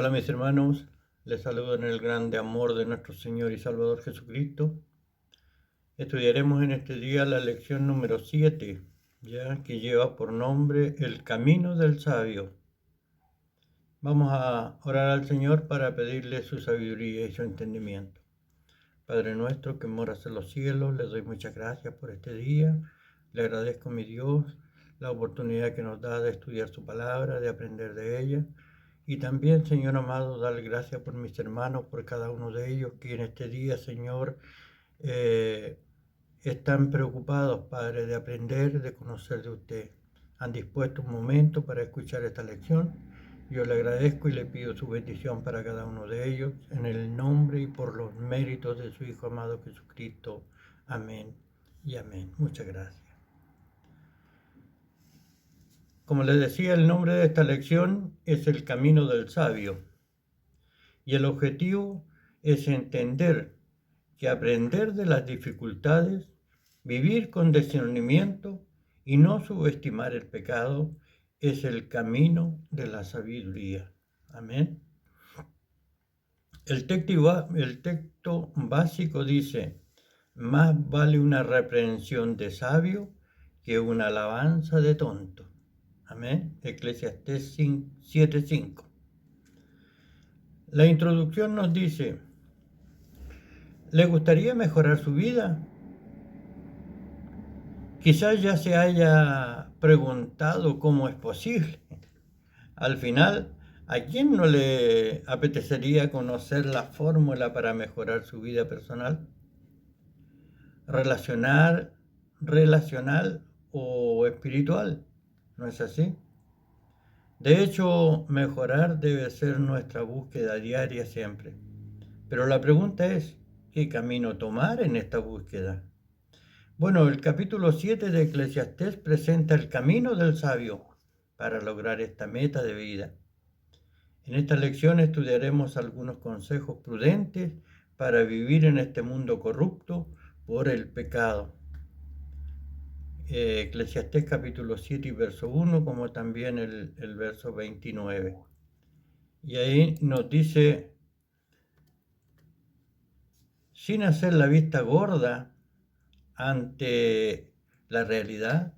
Hola mis hermanos, les saludo en el grande amor de nuestro Señor y Salvador Jesucristo. Estudiaremos en este día la lección número 7, ya que lleva por nombre El camino del sabio. Vamos a orar al Señor para pedirle su sabiduría y su entendimiento. Padre nuestro que moras en los cielos, le doy muchas gracias por este día. Le agradezco, mi Dios, la oportunidad que nos da de estudiar su palabra, de aprender de ella. Y también, Señor amado, darle gracias por mis hermanos, por cada uno de ellos que en este día, Señor, están preocupados, Padre, de aprender, de conocer de usted. Han dispuesto un momento para escuchar esta lección. Yo le agradezco y le pido su bendición para cada uno de ellos, en el nombre y por los méritos de su Hijo amado Jesucristo. Amén y amén. Muchas gracias. Como les decía, el nombre de esta lección es El camino del sabio. Y el objetivo es entender que aprender de las dificultades, vivir con discernimiento y no subestimar el pecado es el camino de la sabiduría. Amén. El texto básico dice: más vale una reprensión de sabio que una alabanza de tonto. Amén. Eclesiastés 7:5. La introducción nos dice: ¿le gustaría mejorar su vida? Quizás ya se haya preguntado cómo es posible. Al final, ¿a quién no le apetecería conocer la fórmula para mejorar su vida personal? Relacional o espiritual, ¿no es así? De hecho, mejorar debe ser nuestra búsqueda diaria siempre. Pero la pregunta es, ¿qué camino tomar en esta búsqueda? Bueno, el capítulo 7 de Eclesiastés presenta el camino del sabio para lograr esta meta de vida. En esta lección estudiaremos algunos consejos prudentes para vivir en este mundo corrupto por el pecado. Eclesiastés capítulo 7 y verso 1, como también el verso 29. Y ahí nos dice: sin hacer la vista gorda ante la realidad,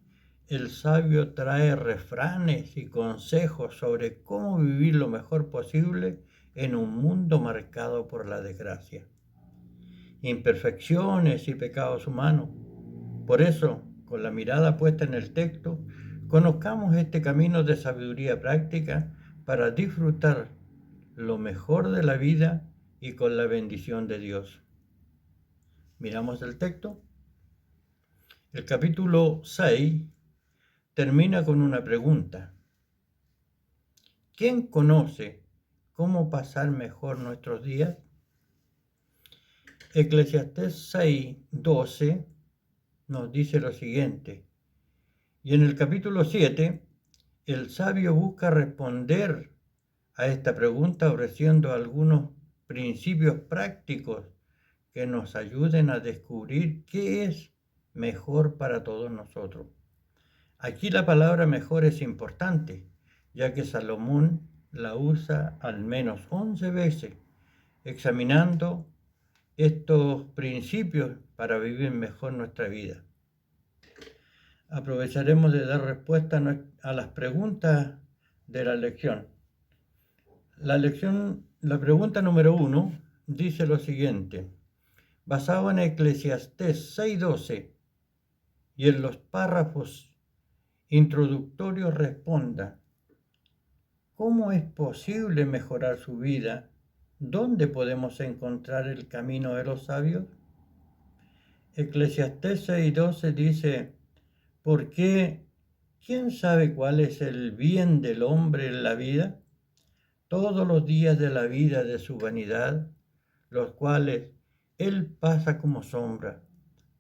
el sabio trae refranes y consejos sobre cómo vivir lo mejor posible en un mundo marcado por la desgracia, imperfecciones y pecados humanos. Por eso, con la mirada puesta en el texto, conozcamos este camino de sabiduría práctica para disfrutar lo mejor de la vida y con la bendición de Dios. Miramos el texto. El capítulo 6 termina con una pregunta: ¿quién conoce cómo pasar mejor nuestros días? Eclesiastés 6:12 nos dice lo siguiente, y en el capítulo 7 el sabio busca responder a esta pregunta ofreciendo algunos principios prácticos que nos ayuden a descubrir qué es mejor para todos nosotros. Aquí la palabra mejor es importante, ya que Salomón la usa al menos 11 veces, examinando estos principios para vivir mejor nuestra vida. Aprovecharemos de dar respuesta a las preguntas de la lección. La pregunta número 1 dice lo siguiente: basado en Eclesiastés 6:12 y en los párrafos introductorios, responda: ¿cómo es posible mejorar su vida? ¿Dónde podemos encontrar el camino de los sabios? Eclesiastés 6:12 dice: ¿por qué? ¿Quién sabe cuál es el bien del hombre en la vida? Todos los días de la vida de su vanidad, los cuales él pasa como sombra,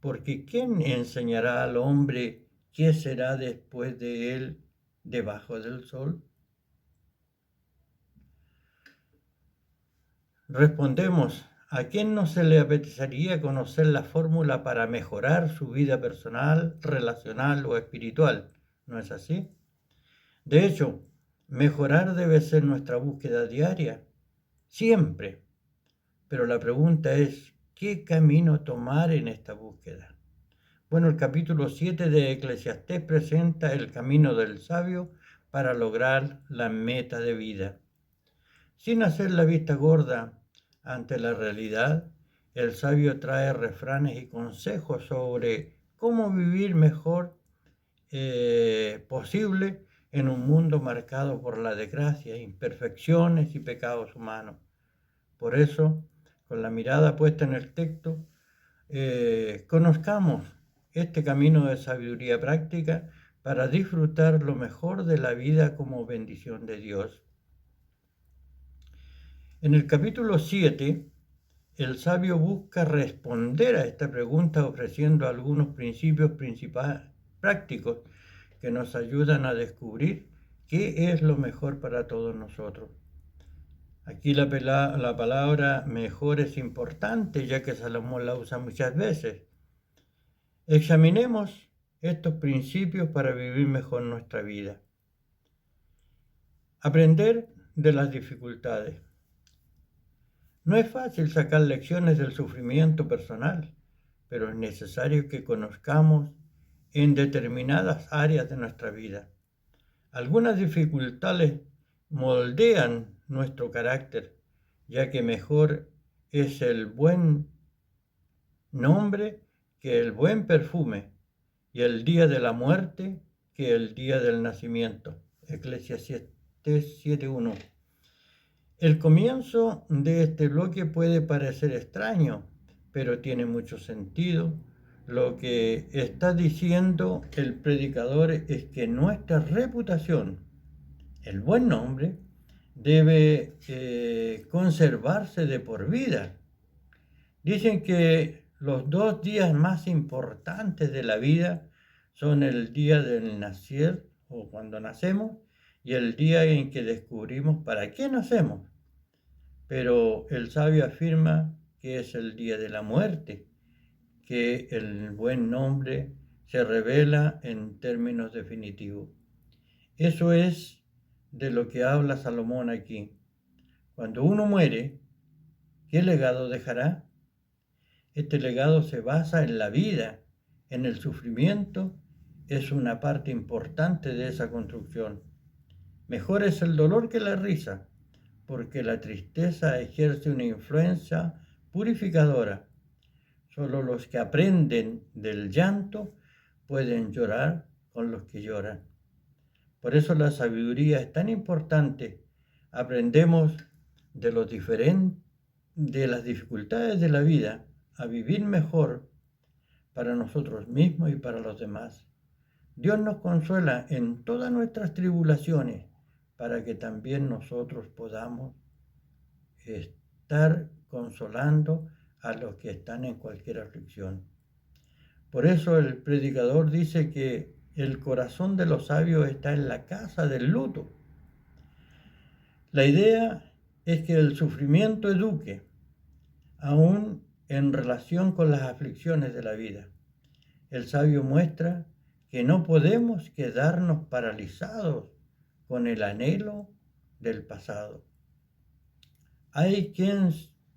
porque ¿quién enseñará al hombre qué será después de él debajo del sol? Respondemos: ¿a quién no se le apetecería conocer la fórmula para mejorar su vida personal, relacional o espiritual? ¿No es así? De hecho, mejorar debe ser nuestra búsqueda diaria, siempre. Pero la pregunta es, ¿qué camino tomar en esta búsqueda? Bueno, el capítulo 7 de Eclesiastés presenta el camino del sabio para lograr la meta de vida. Sin hacer la vista gorda ante la realidad, el sabio trae refranes y consejos sobre cómo vivir mejor posible en un mundo marcado por la desgracia, imperfecciones y pecados humanos. Por eso, con la mirada puesta en el texto, conozcamos este camino de sabiduría práctica para disfrutar lo mejor de la vida como bendición de Dios. En el capítulo 7, el sabio busca responder a esta pregunta ofreciendo algunos principios prácticos que nos ayudan a descubrir qué es lo mejor para todos nosotros. Aquí la palabra mejor es importante, ya que Salomón la usa muchas veces. Examinemos estos principios para vivir mejor nuestra vida. Aprender de las dificultades. No es fácil sacar lecciones del sufrimiento personal, pero es necesario que conozcamos en determinadas áreas de nuestra vida. Algunas dificultades moldean nuestro carácter, ya que mejor es el buen nombre que el buen perfume, y el día de la muerte que el día del nacimiento. Eclesiastés 7:1. El comienzo de este bloque puede parecer extraño, pero tiene mucho sentido. Lo que está diciendo el predicador es que nuestra reputación, el buen nombre, debe conservarse de por vida. Dicen que los 2 días más importantes de la vida son el día del nacer o cuando nacemos y el día en que descubrimos para qué nacemos. Pero el sabio afirma que es el día de la muerte, que el buen nombre se revela en términos definitivos. Eso es de lo que habla Salomón aquí. Cuando uno muere, ¿qué legado dejará? Este legado se basa en la vida, en el sufrimiento, es una parte importante de esa construcción. Mejor es el dolor que la risa, porque la tristeza ejerce una influencia purificadora. Solo los que aprenden del llanto pueden llorar con los que lloran. Por eso la sabiduría es tan importante. Aprendemos de las dificultades de la vida a vivir mejor para nosotros mismos y para los demás. Dios nos consuela en todas nuestras tribulaciones para que también nosotros podamos estar consolando a los que están en cualquier aflicción. Por eso el predicador dice que el corazón de los sabios está en la casa del luto. La idea es que el sufrimiento eduque, aún en relación con las aflicciones de la vida. El sabio muestra que no podemos quedarnos paralizados con el anhelo del pasado. Hay quien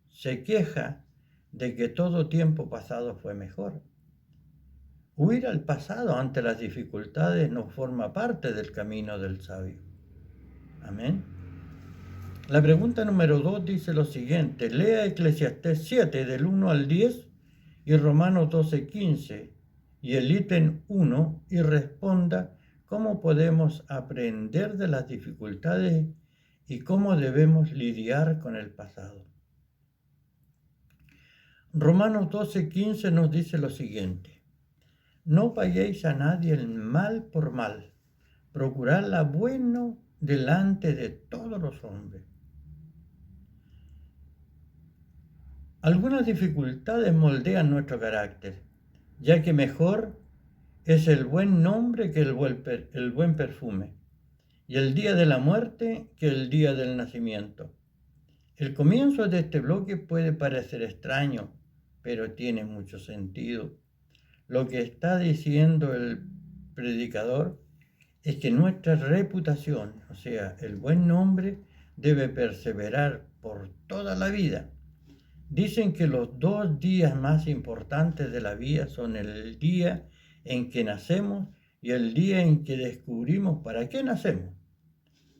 se queja de que todo tiempo pasado fue mejor. Huir al pasado ante las dificultades no forma parte del camino del sabio. Amén. La pregunta número 2 dice lo siguiente: lea Eclesiastés 7 del 1 al 10 y Romanos 12:15 y el ítem 1 y responda cómo podemos aprender de las dificultades y cómo debemos lidiar con el pasado. Romanos 12:15 nos dice lo siguiente: no paguéis a nadie el mal por mal, procurad lo bueno delante de todos los hombres. Algunas dificultades moldean nuestro carácter, ya que mejor es el buen nombre que el buen perfume, y el día de la muerte que el día del nacimiento. El comienzo de este bloque puede parecer extraño, pero tiene mucho sentido. Lo que está diciendo el predicador es que nuestra reputación, o sea, el buen nombre, debe perseverar por toda la vida. Dicen que los 2 días más importantes de la vida son el día en que nacemos y el día en que descubrimos para qué nacemos.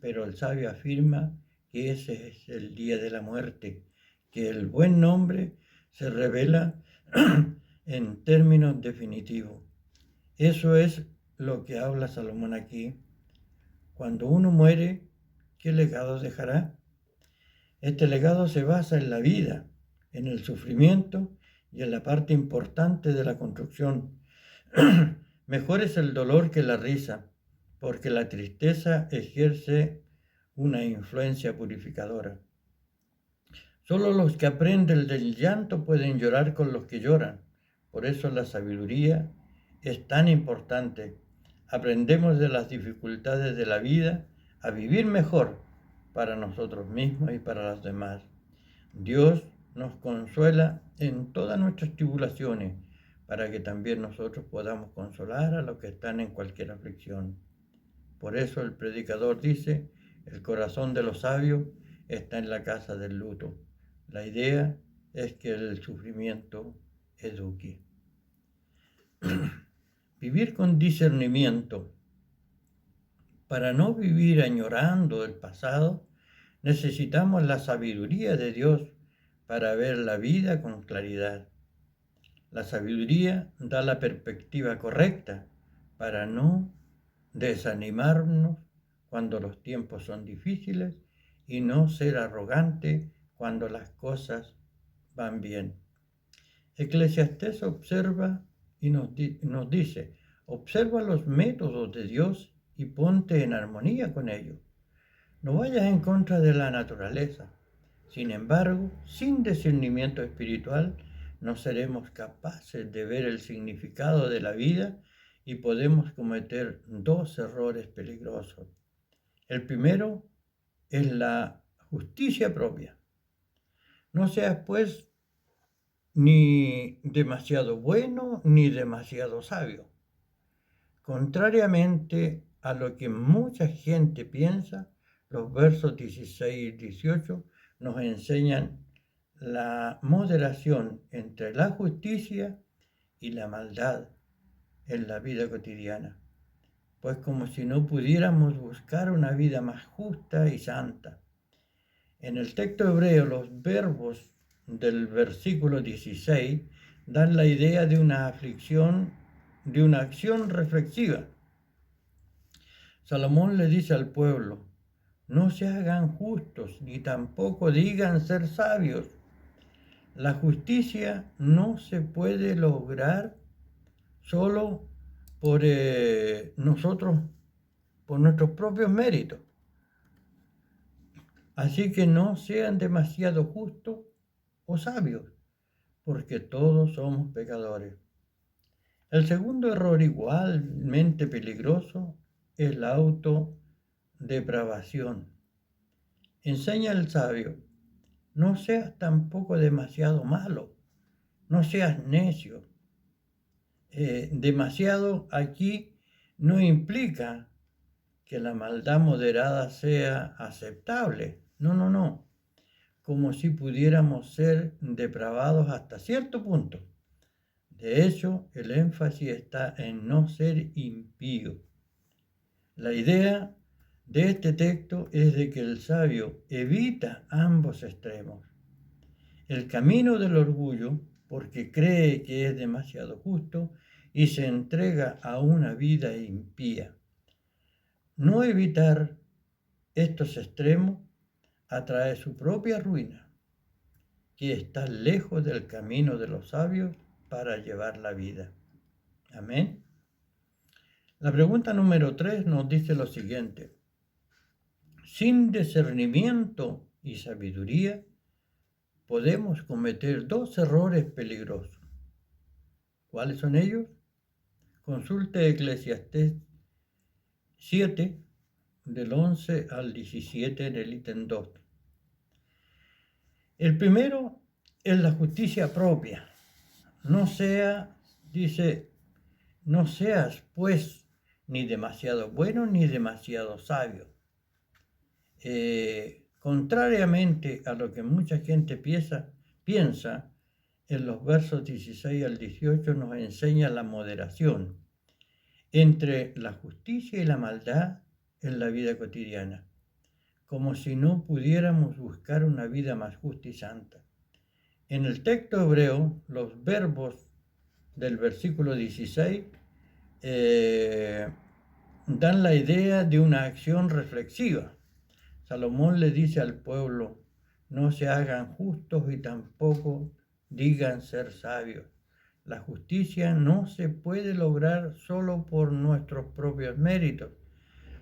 Pero el sabio afirma que ese es el día de la muerte, que el buen nombre se revela en términos definitivos. Eso es lo que habla Salomón aquí. Cuando uno muere, ¿qué legado dejará? Este legado se basa en la vida, en el sufrimiento y en la parte importante de la construcción. Mejor es el dolor que la risa, porque la tristeza ejerce una influencia purificadora. Solo los que aprenden del llanto pueden llorar con los que lloran. Por eso la sabiduría es tan importante. Aprendemos de las dificultades de la vida a vivir mejor para nosotros mismos y para los demás. Dios nos consuela en todas nuestras tribulaciones para que también nosotros podamos consolar a los que están en cualquier aflicción. Por eso el predicador dice, el corazón de los sabios está en la casa del luto. La idea es que el sufrimiento eduque. Vivir con discernimiento. Para no vivir añorando el pasado, necesitamos la sabiduría de Dios para ver la vida con claridad. La sabiduría da la perspectiva correcta para no desanimarnos cuando los tiempos son difíciles y no ser arrogante cuando las cosas van bien. Eclesiastés observa y nos dice, observa los métodos de Dios y ponte en armonía con ellos. No vayas en contra de la naturaleza. Sin embargo, sin discernimiento espiritual, no seremos capaces de ver el significado de la vida y podemos cometer 2 errores peligrosos. El primero es la justicia propia. No seas, pues, ni demasiado bueno ni demasiado sabio. Contrariamente a lo que mucha gente piensa, los versos 16 y 18 nos enseñan la moderación entre la justicia y la maldad en la vida cotidiana, pues como si no pudiéramos buscar una vida más justa y santa. En el texto hebreo, los verbos del versículo 16 dan la idea de una acción reflexiva. Salomón le dice al pueblo, no se hagan justos, ni tampoco digan ser sabios. La justicia no se puede lograr solo por nosotros, por nuestros propios méritos. Así que no sean demasiado justos o sabios, porque todos somos pecadores. El segundo error igualmente peligroso es la autodepravación. Enseña el sabio, no seas tampoco demasiado malo, no seas necio. Demasiado aquí no implica que la maldad moderada sea aceptable. No. Como si pudiéramos ser depravados hasta cierto punto. De hecho, el énfasis está en no ser impío. La idea de este texto es de que el sabio evita ambos extremos. El camino del orgullo, porque cree que es demasiado justo y se entrega a una vida impía. No evitar estos extremos atrae su propia ruina, que está lejos del camino de los sabios para llevar la vida. Amén. La pregunta número 3 nos dice lo siguiente. Sin discernimiento y sabiduría, podemos cometer 2 errores peligrosos. ¿Cuáles son ellos? Consulte Eclesiastés 7, del 11 al 17 en el ítem 2. El primero es la justicia propia. No seas, pues, ni demasiado bueno ni demasiado sabio. Contrariamente a lo que mucha gente piensa, en los versos 16 al 18 nos enseña la moderación entre la justicia y la maldad en la vida cotidiana, como si no pudiéramos buscar una vida más justa y santa. En el texto hebreo, los verbos del versículo 16 dan la idea de una acción reflexiva. Salomón le dice al pueblo, no se hagan justos y tampoco digan ser sabios. La justicia no se puede lograr solo por nuestros propios méritos,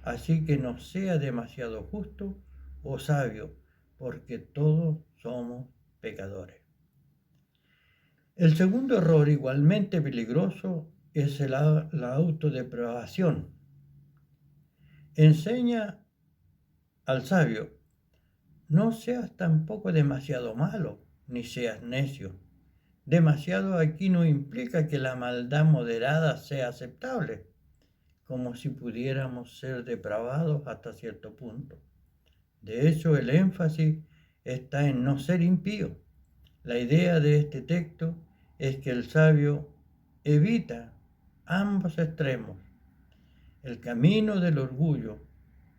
así que no sea demasiado justo o sabio, porque todos somos pecadores. El segundo error, igualmente peligroso, es la autodepravación. Enseña al sabio, no seas tampoco demasiado malo, ni seas necio. Demasiado aquí no implica que la maldad moderada sea aceptable, como si pudiéramos ser depravados hasta cierto punto. De hecho, el énfasis está en no ser impío. La idea de este texto es que el sabio evita ambos extremos, el camino del orgullo,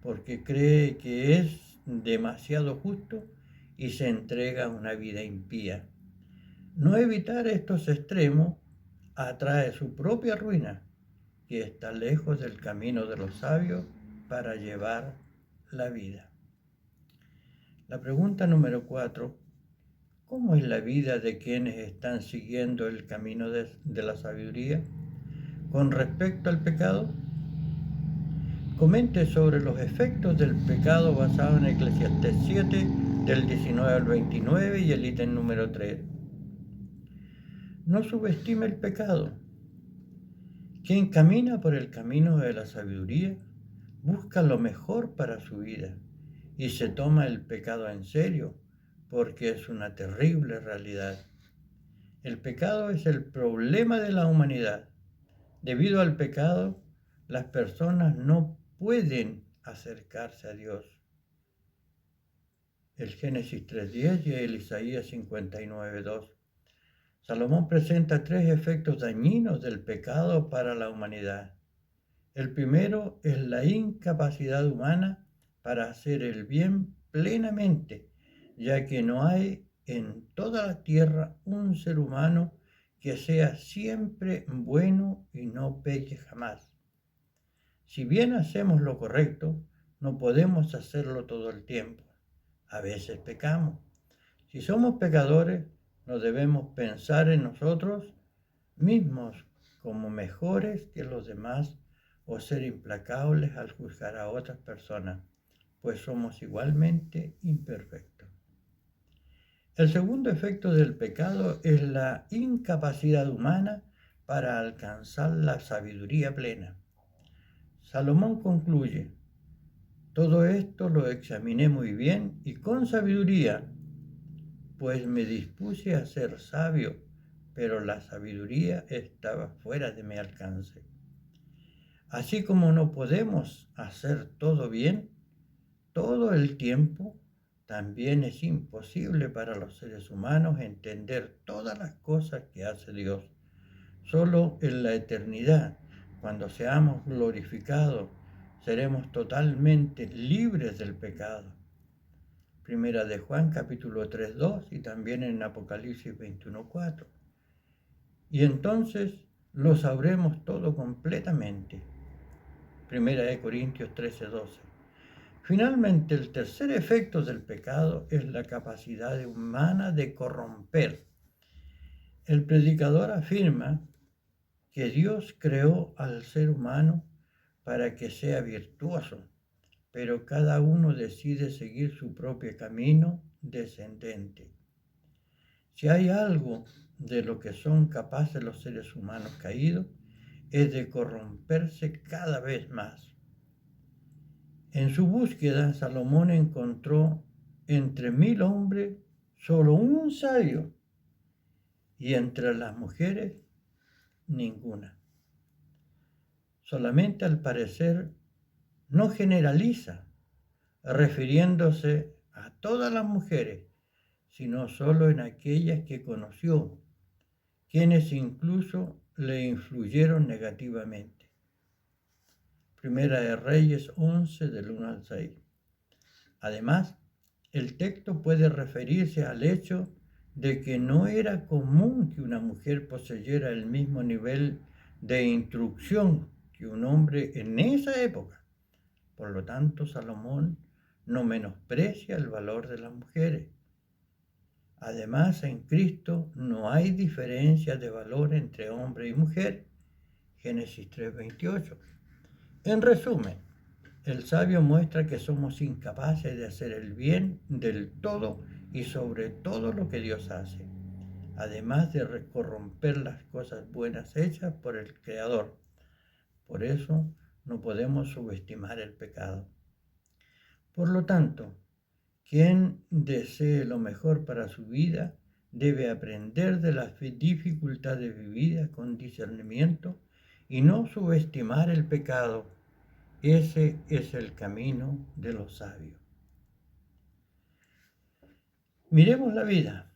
porque cree que es demasiado justo y se entrega a una vida impía. No evitar estos extremos atrae su propia ruina, que está lejos del camino de los sabios para llevar la vida. La pregunta número 4. ¿Cómo es la vida de quienes están siguiendo el camino de la sabiduría? Con respecto al pecado, comente sobre los efectos del pecado basado en Eclesiastés 7, del 19 al 29 y el ítem número 3. No subestime el pecado. Quien camina por el camino de la sabiduría busca lo mejor para su vida y se toma el pecado en serio porque es una terrible realidad. El pecado es el problema de la humanidad. Debido al pecado, las personas no pueden acercarse a Dios. El Génesis 3:10 y el Isaías 59:2. Salomón presenta 3 efectos dañinos del pecado para la humanidad. El primero es la incapacidad humana para hacer el bien plenamente, ya que no hay en toda la tierra un ser humano que sea siempre bueno y no peque jamás. Si bien hacemos lo correcto, no podemos hacerlo todo el tiempo. A veces pecamos. Si somos pecadores, no debemos pensar en nosotros mismos como mejores que los demás o ser implacables al juzgar a otras personas, pues somos igualmente imperfectos. El segundo efecto del pecado es la incapacidad humana para alcanzar la sabiduría plena. Salomón concluye, todo esto lo examiné muy bien y con sabiduría, pues me dispuse a ser sabio, pero la sabiduría estaba fuera de mi alcance. Así como no podemos hacer todo bien, todo el tiempo, también es imposible para los seres humanos entender todas las cosas que hace Dios. Solo en la eternidad, cuando seamos glorificados, seremos totalmente libres del pecado. Primera de Juan capítulo 3:2 y también en Apocalipsis 21:4. Y entonces lo sabremos todo completamente. Primera de Corintios 13:12. Finalmente, el tercer efecto del pecado es la capacidad humana de corromper. El predicador afirma que Dios creó al ser humano para que sea virtuoso, pero cada uno decide seguir su propio camino descendente. Si hay algo de lo que son capaces los seres humanos caídos, es de corromperse cada vez más. En su búsqueda, Salomón encontró entre 1000 hombres solo un sabio y entre las mujeres ninguna. Solamente al parecer no generaliza, refiriéndose a todas las mujeres, sino solo en aquellas que conoció, quienes incluso le influyeron negativamente. Primera de Reyes 11, del 1 al 6. Además, el texto puede referirse al hecho de que no era común que una mujer poseyera el mismo nivel de instrucción que un hombre en esa época. Por lo tanto, Salomón no menosprecia el valor de las mujeres. Además, en Cristo no hay diferencia de valor entre hombre y mujer. Génesis 3:28. En resumen, el sabio muestra que somos incapaces de hacer el bien del todo y sobre todo lo que Dios hace, además de corromper las cosas buenas hechas por el Creador. Por eso no podemos subestimar el pecado. Por lo tanto, quien desee lo mejor para su vida debe aprender de las dificultades vividas con discernimiento y no subestimar el pecado. Ese es el camino de los sabios. Miremos la vida.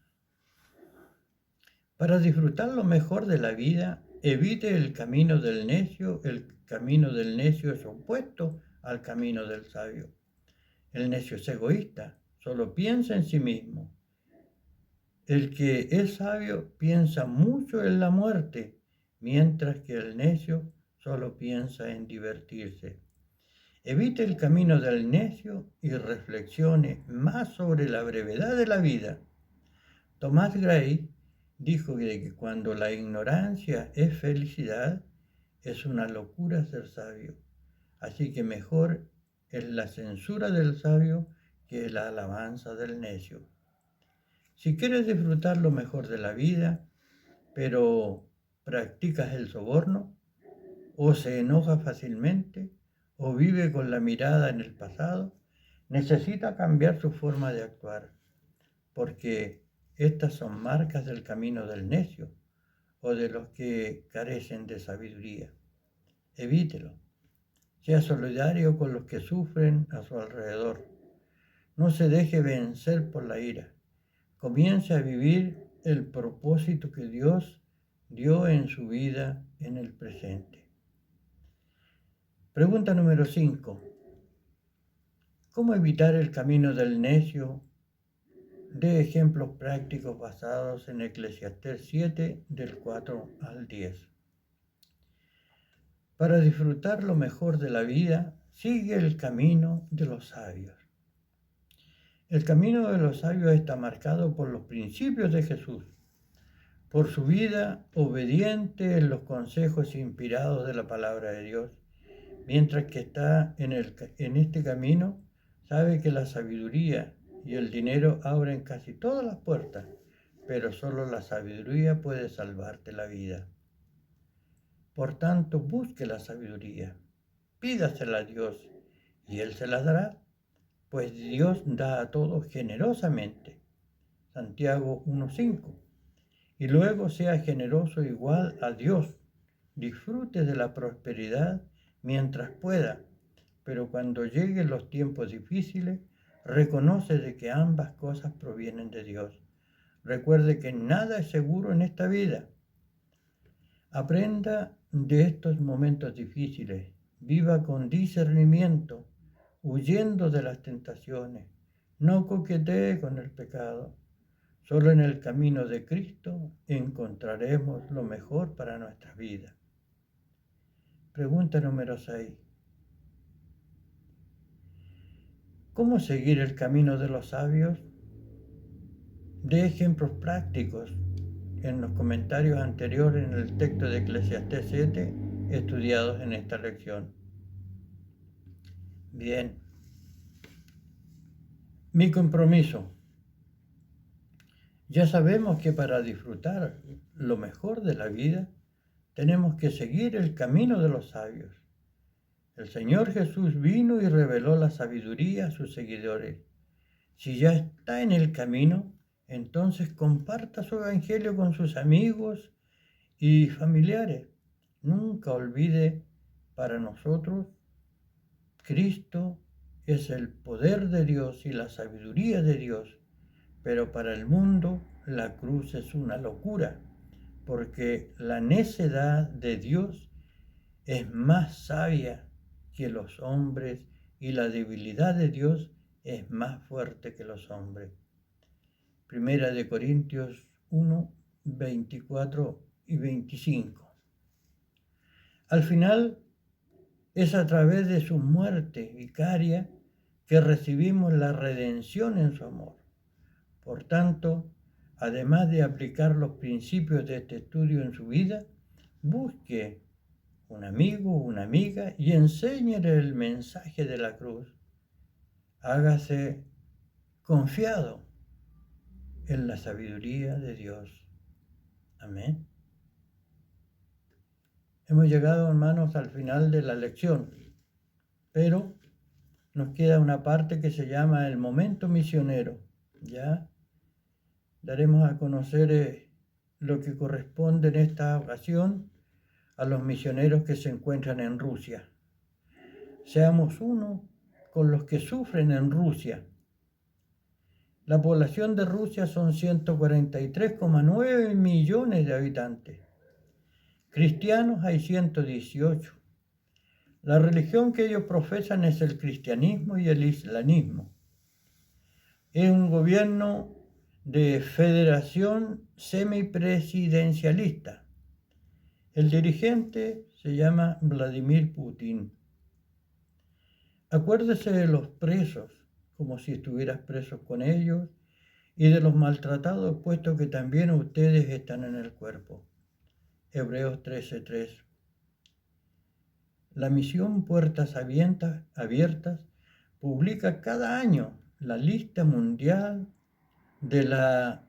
Para disfrutar lo mejor de la vida, evite el camino del necio. El camino del necio es opuesto al camino del sabio. El necio es egoísta, solo piensa en sí mismo. El que es sabio piensa mucho en la muerte, mientras que el necio solo piensa en divertirse. Evite el camino del necio y reflexione más sobre la brevedad de la vida. Tomás Gray dijo que cuando la ignorancia es felicidad, es una locura ser sabio. Así que mejor es la censura del sabio que la alabanza del necio. Si quieres disfrutar lo mejor de la vida, pero practicas el soborno, o se enoja fácilmente, o vive con la mirada en el pasado, necesita cambiar su forma de actuar, porque estas son marcas del camino del necio o de los que carecen de sabiduría. Evítelo. Sea solidario con los que sufren a su alrededor. No se deje vencer por la ira. Comience a vivir el propósito que Dios dio en su vida en el presente. Pregunta número 5. ¿Cómo evitar el camino del necio? De ejemplos prácticos basados en Eclesiastés 7, del 4 al 10. Para disfrutar lo mejor de la vida, sigue el camino de los sabios. El camino de los sabios está marcado por los principios de Jesús, por su vida obediente en los consejos inspirados de la palabra de Dios. Mientras que está en este camino, sabe que la sabiduría y el dinero abren casi todas las puertas, pero solo la sabiduría puede salvarte la vida. Por tanto, busque la sabiduría, pídasela a Dios y Él se la dará, pues Dios da a todos generosamente. Santiago 1:5. Y luego sea generoso igual a Dios. Disfrute de la prosperidad mientras pueda, pero cuando lleguen los tiempos difíciles, reconoce de que ambas cosas provienen de Dios. Recuerde que nada es seguro en esta vida. Aprenda de estos momentos difíciles, viva con discernimiento, huyendo de las tentaciones, no coquetee con el pecado. Solo en el camino de Cristo encontraremos lo mejor para nuestra vida. Pregunta número 6. ¿Cómo seguir el camino de los sabios? De ejemplos prácticos en los comentarios anteriores en el texto de Eclesiastés 7 estudiados en esta lección. Bien. Mi compromiso. Ya sabemos que para disfrutar lo mejor de la vida, tenemos que seguir el camino de los sabios. El Señor Jesús vino y reveló la sabiduría a sus seguidores. Si ya está en el camino, entonces comparta su evangelio con sus amigos y familiares. Nunca olvide, para nosotros, Cristo es el poder de Dios y la sabiduría de Dios, pero para el mundo la cruz es una locura, porque la necedad de Dios es más sabia que los hombres y la debilidad de Dios es más fuerte que los hombres. Primera de Corintios 1, 24 y 25. Al final, es a través de su muerte vicaria que recibimos la redención en su amor. Por tanto, además de aplicar los principios de este estudio en su vida, busque un amigo o una amiga y enséñele el mensaje de la cruz. Hágase confiado en la sabiduría de Dios. Amén. Hemos llegado, hermanos, al final de la lección, pero nos queda una parte que se llama el momento misionero. Ya daremos a conocer lo que corresponde en esta ocasión a los misioneros que se encuentran en Rusia. Seamos uno con los que sufren en Rusia. La población de Rusia son 143,9 millones de habitantes. Cristianos hay 118. La religión que ellos profesan es el cristianismo y el islamismo. Es un gobierno de federación semipresidencialista. El dirigente se llama Vladimir Putin. Acuérdese de los presos, como si estuvieras preso con ellos, y de los maltratados, puesto que también ustedes están en el cuerpo. Hebreos 13:3. La misión Puertas Abiertas publica cada año la lista mundial de la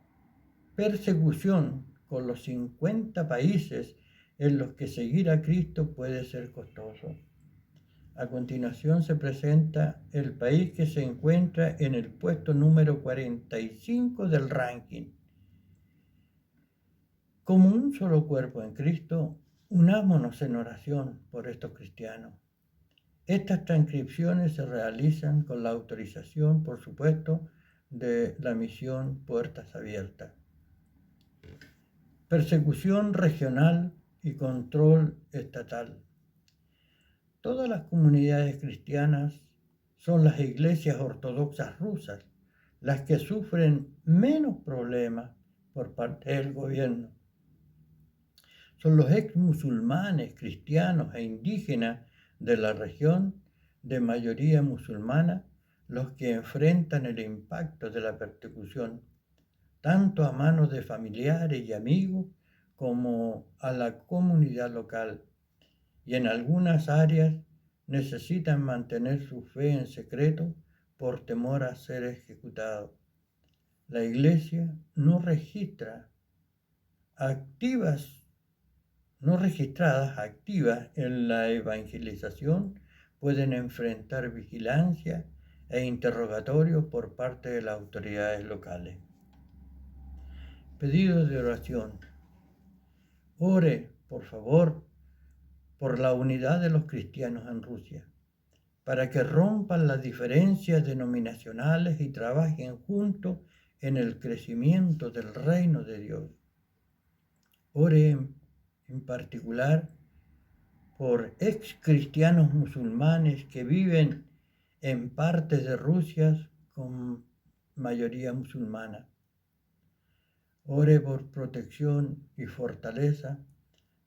persecución con los 50 países en los que seguir a Cristo puede ser costoso. A continuación se presenta el país que se encuentra en el puesto número 45 del ranking. Como un solo cuerpo en Cristo, unámonos en oración por estos cristianos. Estas transcripciones se realizan con la autorización, por supuesto, de la misión Puertas Abiertas. Persecución regional y control estatal. Todas las comunidades cristianas son las iglesias ortodoxas rusas las que sufren menos problemas por parte del gobierno. Son los ex musulmanes, cristianos e indígenas de la región de mayoría musulmana los que enfrentan el impacto de la persecución, tanto a manos de familiares y amigos como a la comunidad local, y en algunas áreas necesitan mantener su fe en secreto por temor a ser ejecutados. La Iglesia no registradas activas en la evangelización pueden enfrentar vigilancia e interrogatorios por parte de las autoridades locales. Pedidos de oración. Ore, por favor, por la unidad de los cristianos en Rusia, para que rompan las diferencias denominacionales y trabajen juntos en el crecimiento del reino de Dios. Ore en particular por ex cristianos musulmanes que viven en partes de Rusia con mayoría musulmana. Ore por protección y fortaleza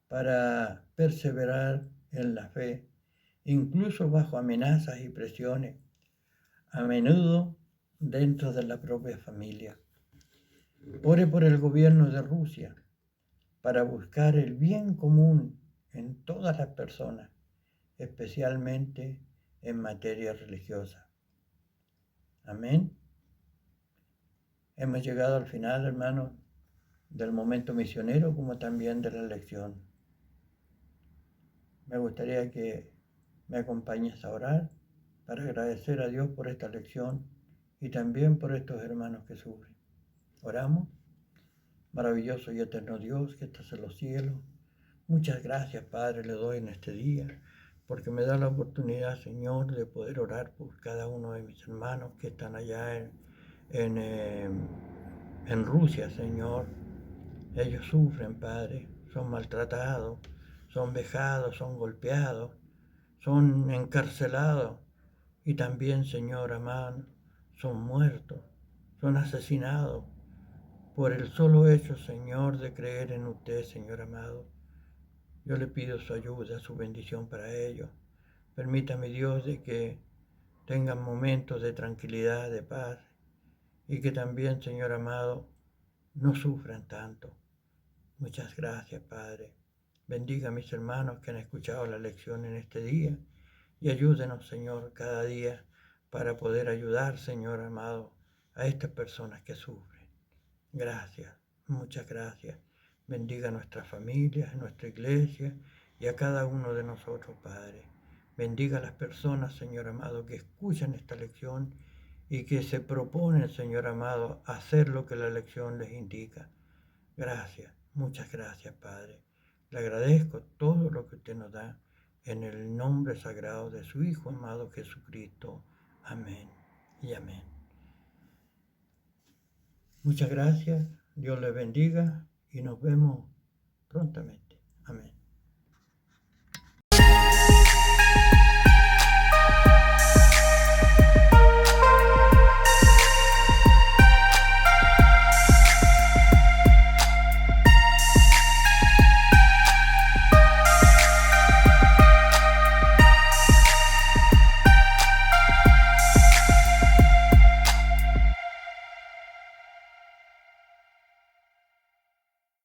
para perseverar en la fe, incluso bajo amenazas y presiones, a menudo dentro de la propia familia. Ore por el gobierno de Rusia para buscar el bien común en todas las personas, especialmente en materia religiosa. Amén. Hemos llegado al final, hermanos, del momento misionero como también de la lección. Me gustaría que me acompañes a orar para agradecer a Dios por esta lección y también por estos hermanos que sufren. Oramos. Maravilloso y eterno Dios que estás en los cielos. Muchas gracias, Padre, le doy en este día porque me da la oportunidad, Señor, de poder orar por cada uno de mis hermanos que están allá en Rusia, Señor. Ellos sufren, Padre, son maltratados, son vejados, son golpeados, son encarcelados y también, Señor amado, son muertos, son asesinados por el solo hecho, Señor, de creer en usted, Señor amado. Yo le pido su ayuda, su bendición para ellos. Permítame, Dios, de que tengan momentos de tranquilidad, de paz, y que también, Señor amado, no sufran tanto. Muchas gracias, Padre. Bendiga a mis hermanos que han escuchado la lección en este día y ayúdenos, Señor, cada día para poder ayudar, Señor amado, a estas personas que sufren. Gracias, muchas gracias. Bendiga a nuestras familias, a nuestra iglesia y a cada uno de nosotros, Padre. Bendiga a las personas, Señor amado, que escuchan esta lección y que se proponen, Señor amado, hacer lo que la lección les indica. Gracias, muchas gracias, Padre. Le agradezco todo lo que usted nos da en el nombre sagrado de su Hijo amado Jesucristo. Amén y amén. Muchas gracias, Dios les bendiga y nos vemos prontamente.